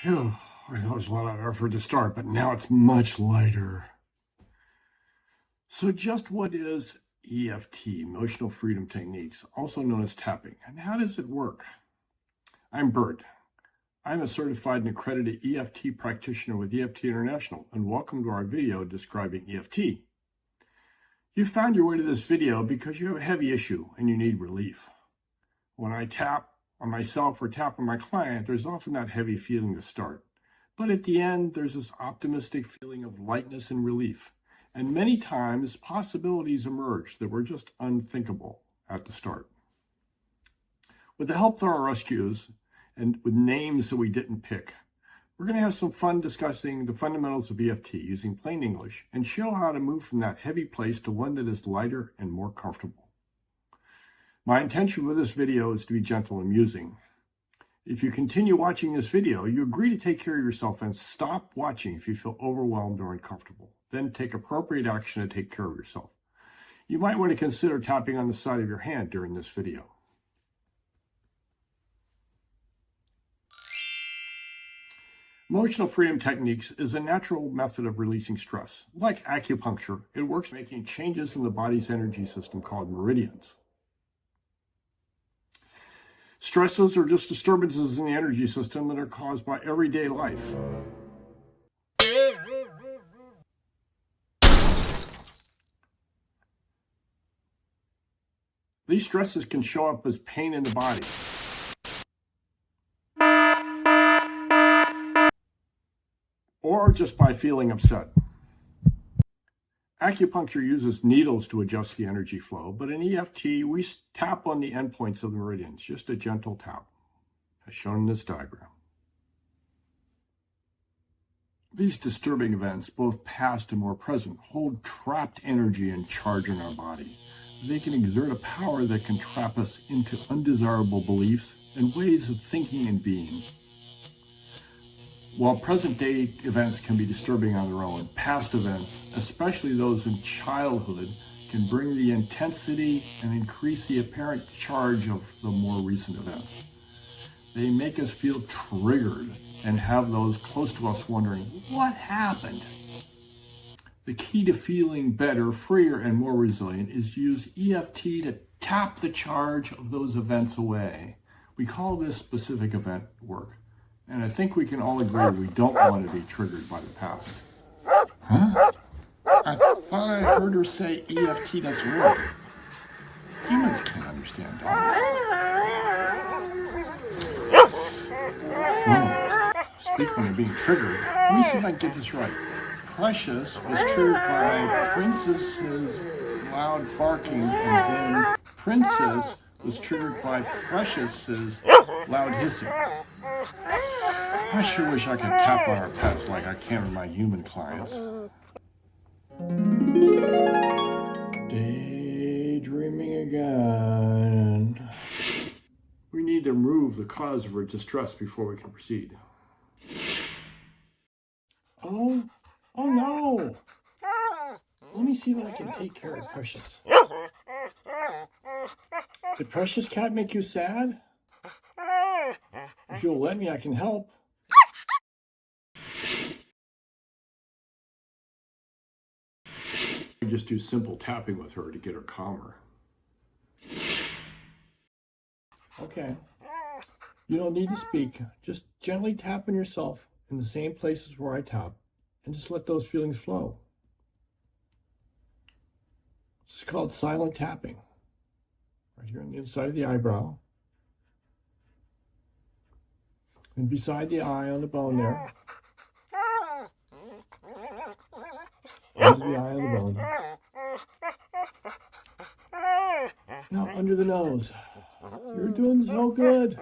Phew, I know it was a lot of effort to start, but now it's much lighter. So just what is EFT, Emotional Freedom Techniques, also known as tapping, and how does it work? I'm Bert. I'm a certified and accredited EFT practitioner with EFT International, and welcome to our video describing EFT. You found your way to this video because you have a heavy issue and you need relief. When I tap on myself or tap on my client, there's often that heavy feeling to start. But at the end, there's this optimistic feeling of lightness and relief. And many times, possibilities emerge that were just unthinkable at the start. With the help of our rescues, and with names that we didn't pick, we're going to have some fun discussing the fundamentals of EFT using plain English and show how to move from that heavy place to one that is lighter and more comfortable. My intention with this video is to be gentle and amusing. If you continue watching this video, you agree to take care of yourself and stop watching if you feel overwhelmed or uncomfortable. Then take appropriate action to take care of yourself. You might want to consider tapping on the side of your hand during this video. Emotional freedom techniques is a natural method of releasing stress. Like acupuncture, it works making changes in the body's energy system called meridians. Stresses are just disturbances in the energy system that are caused by everyday life. These stresses can show up as pain in the body, or just by feeling upset. Acupuncture uses needles to adjust the energy flow, but in EFT, we tap on the endpoints of the meridians, just a gentle tap, as shown in this diagram. These disturbing events, both past and more present, hold trapped energy and charge in our body. They can exert a power that can trap us into undesirable beliefs and ways of thinking and being. While present-day events can be disturbing on their own, past events, especially those in childhood, can bring the intensity and increase the apparent charge of the more recent events. They make us feel triggered and have those close to us wondering, what happened? The key to feeling better, freer, and more resilient is to use EFT to tap the charge of those events away. We call this specific event work. And I think we can all agree we don't want to be triggered by the past. Huh? I thought I heard her say EFT doesn't work. Humans can't understand dogs. Well, speaking of being triggered, let me see if I can get this right. Precious was triggered by Princess's loud barking, and then Princess was triggered by Precious's loud hissing. I sure wish I could tap on our pets like I can with my human clients. Daydreaming again. We need to remove the cause of her distress before we can proceed. Oh no! Let me see what I can take care of Precious. Did Precious Cat make you sad? If you'll let me, I can help. I just do simple tapping with her to get her calmer. Okay. You don't need to speak. Just gently tap on yourself in the same places where I tap, and just let those feelings flow. It's called silent tapping. Right here on the inside of the eyebrow. And beside the eye on the bone there. Under the eye on the bone. Now under the nose. You're doing so good.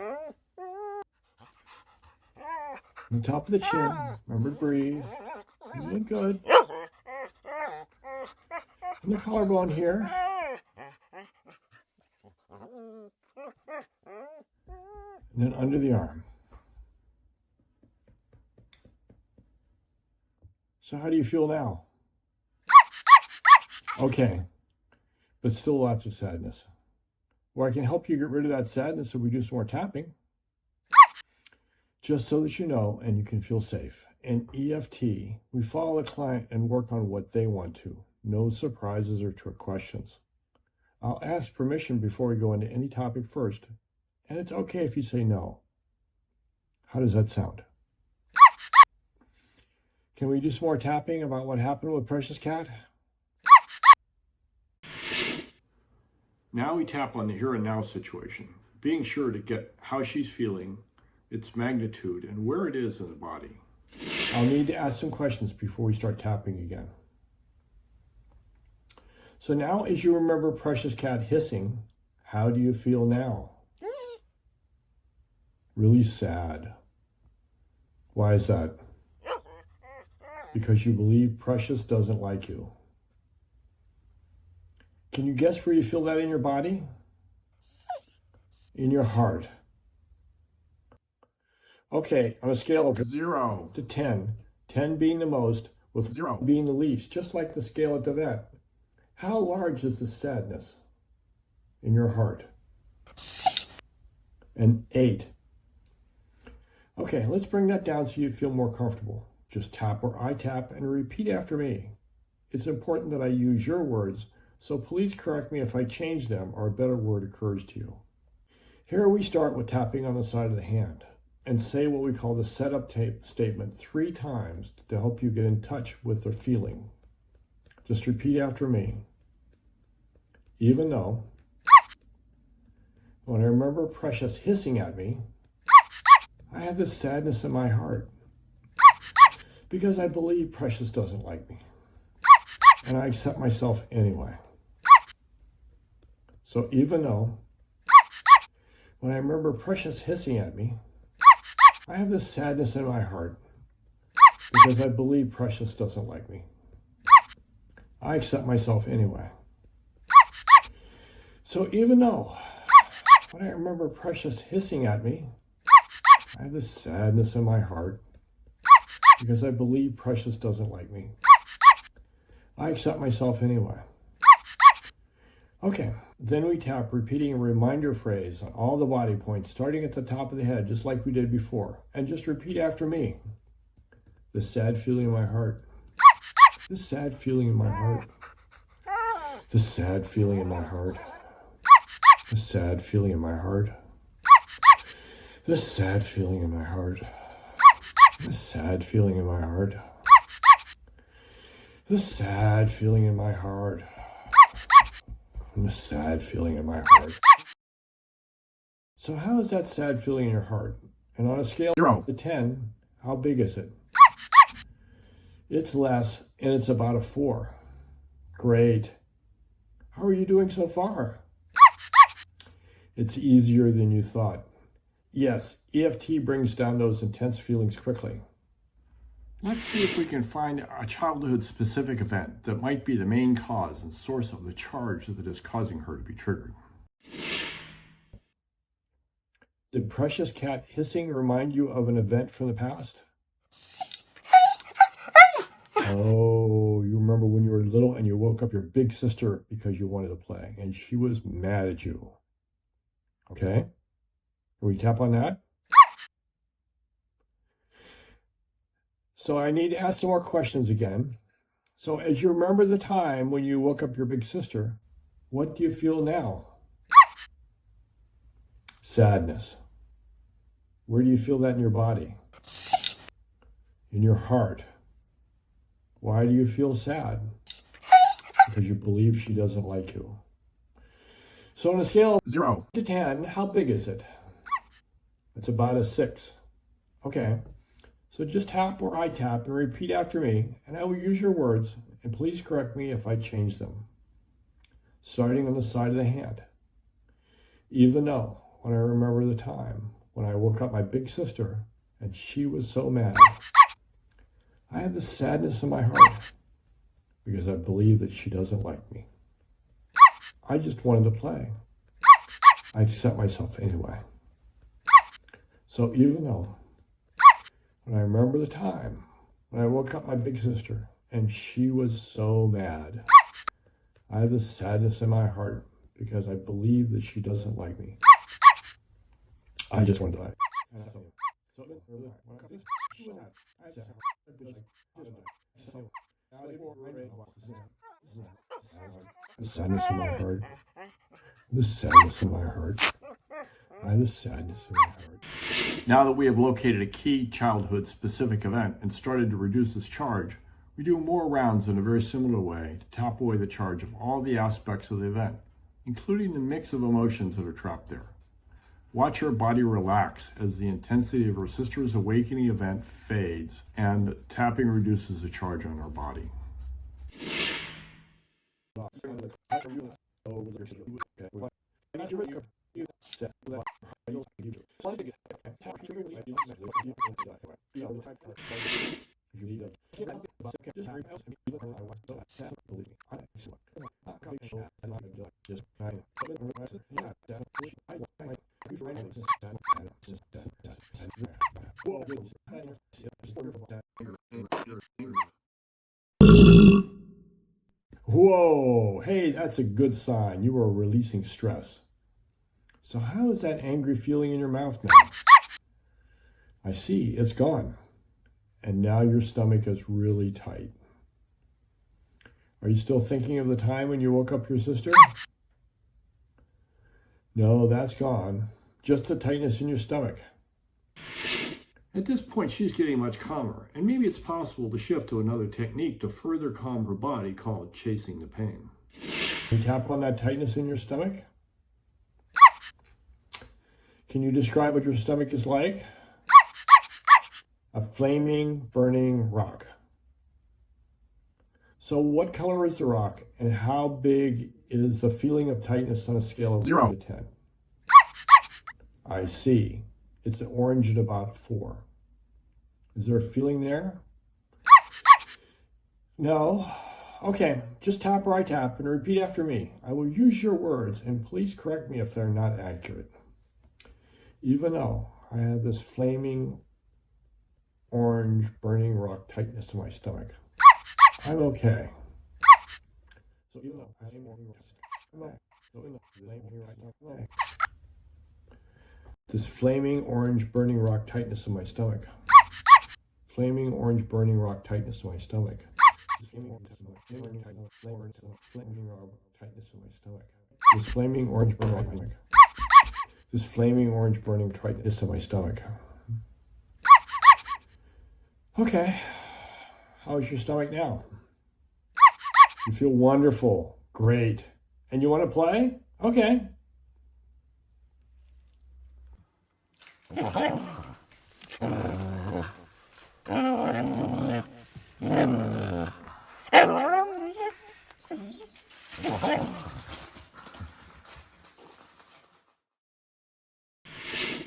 On the top of the chin. Remember to breathe. You're doing good. And the collarbone here. And then under the arm. So how do you feel now? Okay, but still lots of sadness. Well, I can help you get rid of that sadness if we do some more tapping. Just so that you know and you can feel safe. In EFT, we follow the client and work on what they want to. No surprises or trick questions. I'll ask permission before we go into any topic first, and it's okay if you say no. How does that sound? Can we do some more tapping about what happened with Precious Cat? Now we tap on the here and now situation, being sure to get how she's feeling, its magnitude, and where it is in the body. I'll need to ask some questions before we start tapping again. So now, as you remember Precious Cat hissing, how do you feel now? Really sad. Why is that? Because you believe Precious doesn't like you. Can you guess where you feel that in your body? In your heart. Okay, on a scale of 0 to 10, 10 being the most, with 0 being the least, just like the scale at the vet, how large is the sadness in your heart? An 8. Okay, let's bring that down so you feel more comfortable. Just tap or I tap and repeat after me. It's important that I use your words, so please correct me if I change them or a better word occurs to you. Here we start with tapping on the side of the hand and say what we call the setup statement 3 times to help you get in touch with the feeling. Just repeat after me. Even though, when I remember Precious hissing at me, I have this sadness in my heart because I believe Precious doesn't like me, and I accept myself anyway. So even though, when I remember Precious hissing at me, I have this sadness in my heart because I believe Precious doesn't like me. I accept myself anyway. So even though, when I remember Precious hissing at me, I have this sadness in my heart because I believe Precious doesn't like me. I accept myself anyway. Okay, then we tap, repeating a reminder phrase on all the body points, starting at the top of the head, just like we did before. And just repeat after me. The sad feeling in my heart. The sad feeling in my heart. The sad feeling in my heart. The sad feeling in my heart. The sad feeling in my heart. The sad feeling in my heart. The sad feeling in my heart. And the sad feeling in my heart. So how is that sad feeling in your heart? And on a scale of 0 to 10, how big is it? It's less, and it's about a 4. Great. How are you doing so far? It's easier than you thought. Yes, EFT brings down those intense feelings quickly. Let's see if we can find a childhood-specific event that might be the main cause and source of the charge that is causing her to be triggered. Did Precious Cat hissing remind you of an event from the past? Oh, you remember when you were little and you woke up your big sister because you wanted to play and she was mad at you. Okay? Can we tap on that? So I need to ask some more questions again. So as you remember the time when you woke up your big sister, what do you feel now? Sadness. Where do you feel that in your body? In your heart. Why do you feel sad? Because you believe she doesn't like you. So on a scale of 0 to 10, how big is it? It's about a 6. Okay. So just tap or I tap and repeat after me, and I will use your words, and please correct me if I change them. Starting on the side of the hand. Even though, when I remember the time when I woke up my big sister and she was so mad, I have this sadness in my heart because I believe that she doesn't like me. I just wanted to play. I accept myself anyway. So even though, when I remember the time when I woke up my big sister and she was so mad, I have this sadness in my heart because I believe that she doesn't like me. I just want to die. The sadness in my heart. The sadness in my heart. The sadness in my heart. Now that we have located a key childhood specific event and started to reduce this charge, we do more rounds in a very similar way to tap away the charge of all the aspects of the event, including the mix of emotions that are trapped there. Watch her body relax as the intensity of her sister's awakening event fades and tapping reduces the charge on her body. Whoa, hey, that's a good sign. You are releasing stress. So how is that angry feeling in your mouth now? I see, it's gone. And now your stomach is really tight. Are you still thinking of the time when you woke up your sister? No, that's gone. Just the tightness in your stomach. At this point, she's getting much calmer, and maybe it's possible to shift to another technique to further calm her body called chasing the pain. Can you tap on that tightness in your stomach? Can you describe what your stomach is like? A flaming, burning rock. So what color is the rock, and how big is the feeling of tightness on a scale of 0 to 10? I see. It's orange at about 4. Is there a feeling there? No. Okay, just tap where I tap and repeat after me. I will use your words, and please correct me if they're not accurate. Even though I have this flaming orange burning rock tightness in my stomach, I'm okay. So even though I have this flaming orange burning rock tightness in my stomach. Flaming orange burning rock tightness in my stomach. This flaming orange burning tightness in my stomach. This flaming orange burning This flaming orange burning tightness in my stomach. Okay. How's your stomach now? You feel wonderful. Great. And you want to play? Okay.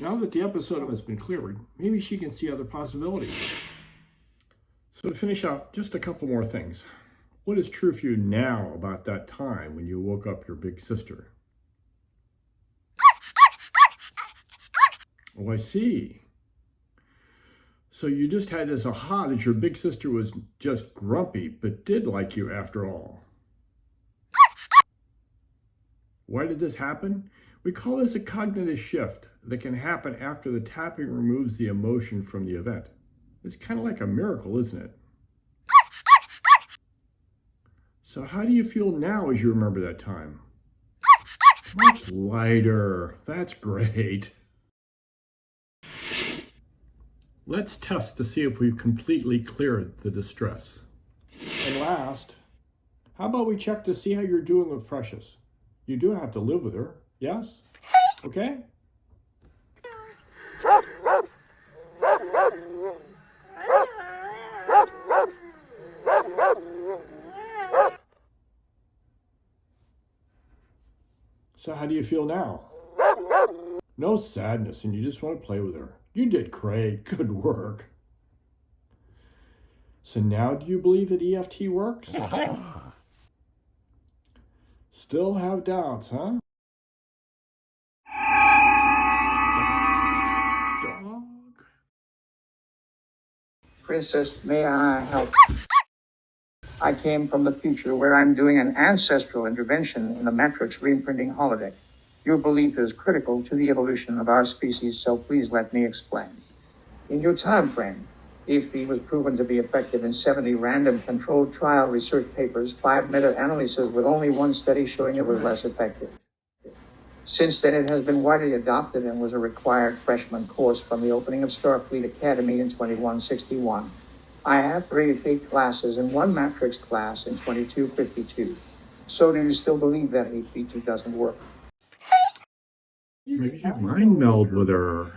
Now that the episode has been cleared, maybe she can see other possibilities. So to finish up, just a couple more things. What is true for you now about that time when you woke up your big sister? Oh, I see. So you just had this aha that your big sister was just grumpy, but did like you after all. Why did this happen? We call this a cognitive shift that can happen after the tapping removes the emotion from the event. It's kind of like a miracle, isn't it? So how do you feel now as you remember that time? Much lighter. That's great. Let's test to see if we've completely cleared the distress. And last, how about we check to see how you're doing with Precious? You do have to live with her, yes? Okay? So how do you feel now? No sadness, and you just want to play with her. You did great. Good work. So now do you believe that EFT works? Still have doubts, huh? Dog. Princess, may I help? I came from the future where I'm doing an ancestral intervention in the Matrix reprinting holodeck. Your belief is critical to the evolution of our species, so please let me explain. In your time frame, EFT was proven to be effective in 70 random controlled trial research papers, 5 meta-analyses with only one study showing it was less effective. Since then, it has been widely adopted and was a required freshman course from the opening of Starfleet Academy in 2161. I have 3 EFT classes and 1 matrix class in 2252. So do you still believe that EFT doesn't work? Maybe you mind meld with her.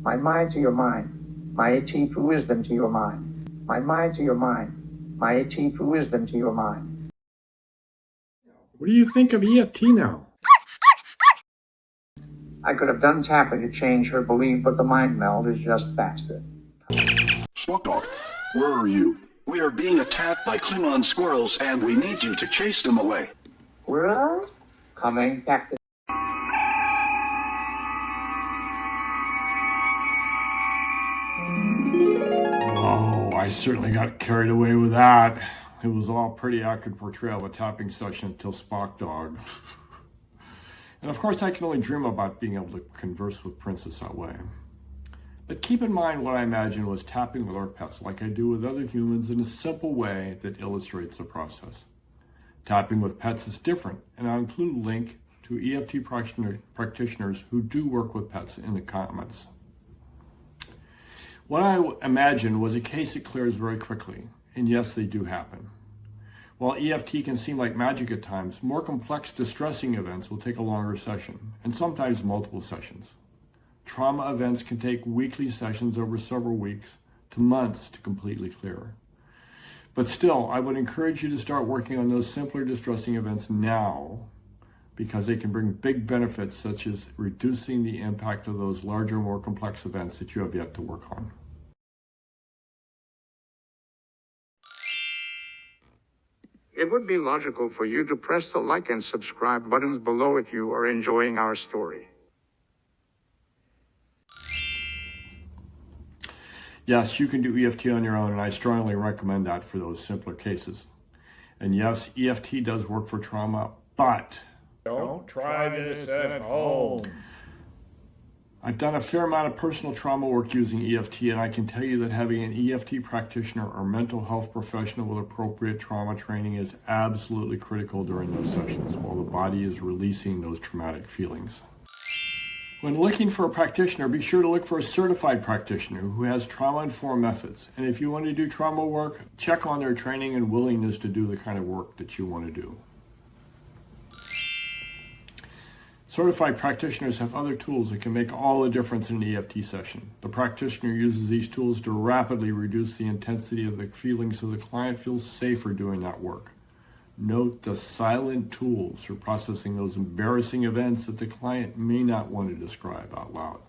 My mind to your mind. My 18 for wisdom to your mind. My mind to your mind. My 18 for wisdom to your mind. What do you think of EFT now? I could have done tapping to change her belief, but the mind meld is just faster. Slug Dog, where are you? We are being attacked by Klingon squirrels, and we need you to chase them away. Well, coming back to Oh, I certainly got carried away with that. It was all pretty accurate portrayal of a tapping session until Spock Dog. And of course, I can only dream about being able to converse with Princess that way. But keep in mind what I imagine was tapping with our pets like I do with other humans in a simple way that illustrates the process. Tapping with pets is different, and I'll include a link to EFT practitioners who do work with pets in the comments. What I imagined was a case that clears very quickly, and yes, they do happen. While EFT can seem like magic at times, more complex, distressing events will take a longer session, and sometimes multiple sessions. Trauma events can take weekly sessions over several weeks to months to completely clear. But still, I would encourage you to start working on those simpler, distressing events now, because they can bring big benefits such as reducing the impact of those larger, more complex events that you have yet to work on. It would be logical for you to press the like and subscribe buttons below if you are enjoying our story. Yes, you can do EFT on your own, and I strongly recommend that for those simpler cases. And yes, EFT does work for trauma, but don't try this at home. I've done a fair amount of personal trauma work using EFT, and I can tell you that having an EFT practitioner or mental health professional with appropriate trauma training is absolutely critical during those sessions while the body is releasing those traumatic feelings. When looking for a practitioner, be sure to look for a certified practitioner who has trauma-informed methods. And if you want to do trauma work, check on their training and willingness to do the kind of work that you want to do. Certified practitioners have other tools that can make all the difference in an EFT session. The practitioner uses these tools to rapidly reduce the intensity of the feeling so the client feels safer doing that work. Note the silent tools for processing those embarrassing events that the client may not want to describe out loud.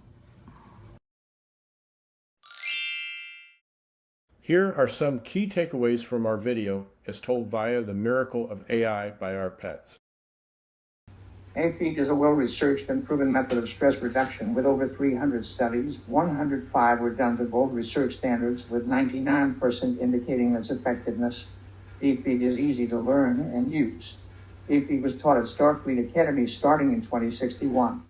Here are some key takeaways from our video as told via the miracle of AI by our pets. EFT is a well-researched and proven method of stress reduction with over 300 studies. 105 were done to gold research standards, with 99% indicating its effectiveness. EFT is easy to learn and use. EFT was taught at Starfleet Academy starting in 2061.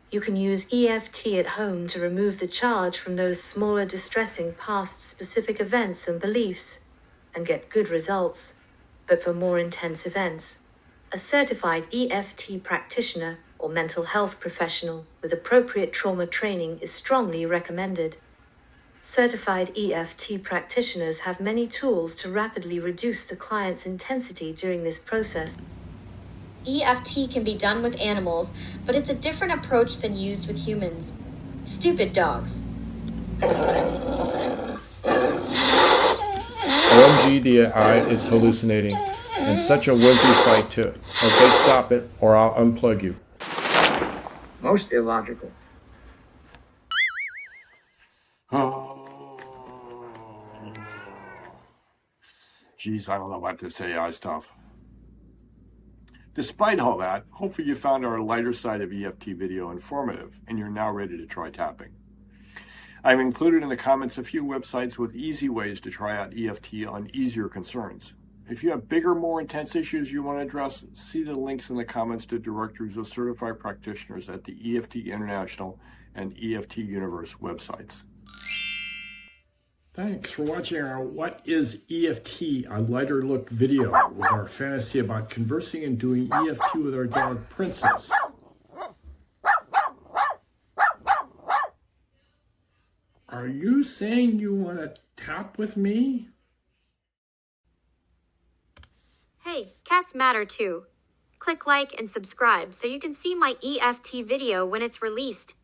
You can use EFT at home to remove the charge from those smaller, distressing past-specific events and beliefs, and get good results. But for more intense events, a certified EFT practitioner or mental health professional with appropriate trauma training is strongly recommended. Certified EFT practitioners have many tools to rapidly reduce the client's intensity during this process. EFT can be done with animals, but it's a different approach than used with humans. Stupid dogs. OMG, the AI is hallucinating. And such a wimpy fight too. Okay, stop it, or I'll unplug you. Most illogical. Oh. Geez, I don't know about this AI stuff. Despite all that, hopefully you found our lighter side of EFT video informative, and you're now ready to try tapping. I've included in the comments a few websites with easy ways to try out EFT on easier concerns. If you have bigger, more intense issues you want to address, see the links in the comments to directories of certified practitioners at the EFT International and EFT Universe websites. Thanks for watching our What is EFT? A lighter look video with our fantasy about conversing and doing EFT with our dog Princess. Are you saying you want to tap with me? Hey, cats matter too. Click like and subscribe so you can see my EFT video when it's released.